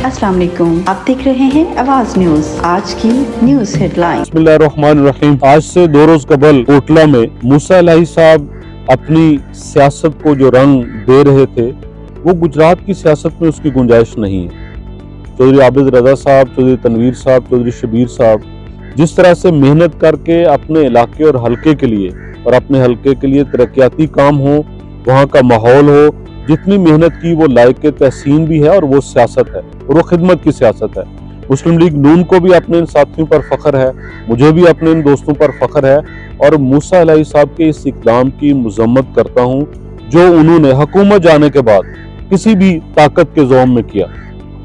अस्सलाम वालेकुम, आप देख रहे हैं आवाज न्यूज। आज की न्यूज हेडलाइन। बिस्मिल्लाहिर्रहमानिर्रहीम। आज से 2 रोज कबल कोटला में मूसा अलैहि साहब अपनी सियासत को जो रंग दे रहे थे वो गुजरात की सियासत में उसकी गुंजाइश नहीं है। चौधरी आबिद रजा साहब, चौधरी तनवीर साहब, चौधरी शबीर साहब जिस तरह से मेहनत करके अपने इलाके और हल्के के लिए और अपने हल्के के लिए तरक्याती काम हो, वहाँ का माहौल हो, जितनी मेहनत की वो लायक तहसीन भी है और वो सियासत है और वो खिदमत की सियासत है। मुस्लिम लीग नून को भी अपने इन साथियों पर फख्र है, मुझे भी अपने इन दोस्तों पर फख्र है और मूसा अलैहि साहब के इस इक़दाम की मज़म्मत करता हूँ जो उन्होंने हुकूमत जाने के बाद किसी भी ताकत के ज़ोम में किया।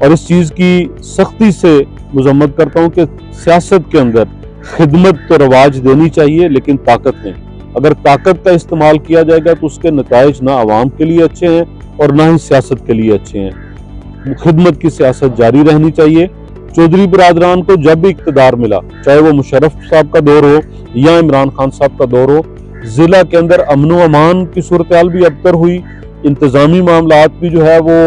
और इस चीज़ की सख्ती से मज़म्मत करता हूँ कि सियासत के अंदर खिदमत तो रवाज देनी चाहिए लेकिन ताकत नहीं। अगर ताकत का इस्तेमाल किया जाएगा तो उसके नताइज ना आवाम के लिए अच्छे हैं और ना ही सियासत के लिए अच्छे हैं। खिदमत की सियासत जारी रहनी चाहिए। चौधरी बिरादरान को जब भी इक़्तिदार मिला, चाहे वो मुशर्रफ साहब का दौर हो या इमरान खान साहब का दौर हो, जिला के अंदर अमन व अमान की सूरत-ए-हाल भी अबतर हुई, इंतजामी मामलात भी जो है वो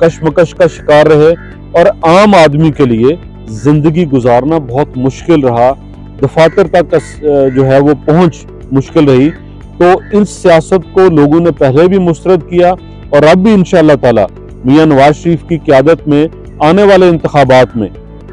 कशमकश का शिकार रहे और आम आदमी के लिए जिंदगी गुजारना बहुत मुश्किल रहा, दफातर तक जो है वो पहुंच मुश्किल रही। तो इन सियासत को लोगों ने पहले भी मुस्तरद किया और अब भी इंशाअल्लाह ताला मियां नवाज शरीफ की क़यादत में आने वाले इंतखाबात में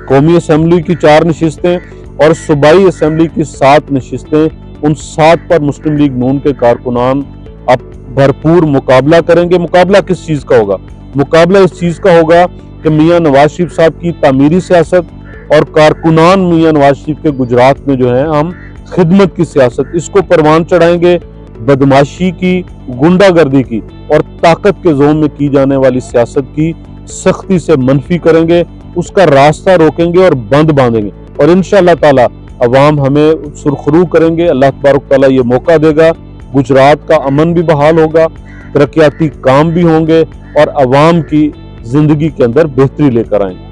कौमी असम्बली की 4 नशिस्तें और सूबाई असम्बली की 7 नशिस्तें, उन 7 पर मुस्लिम लीग नून के कारकुनान अब भरपूर मुकाबला करेंगे। मुकाबला किस चीज़ का होगा? मुकाबला इस चीज़ का होगा कि मियां नवाज शरीफ साहब की तामीरी सियासत और कारकुनान मियां नवाज शरीफ के गुजरात में जो है हम खिदमत की सियासत, इसको परवान चढ़ाएंगे। बदमाशी की, गुंडागर्दी की और ताकत के जोन में की जाने वाली सियासत की सख्ती से मनफी करेंगे, उसका रास्ता रोकेंगे और बंद बांधेंगे और इंशाअल्लाह ताला अवाम हमें सुरखरू करेंगे। अल्लाह तबारक ताला ये मौका देगा, गुजरात का अमन भी बहाल होगा, तरक्याती काम भी होंगे और अवाम की जिंदगी के अंदर बेहतरी लेकर आएंगे।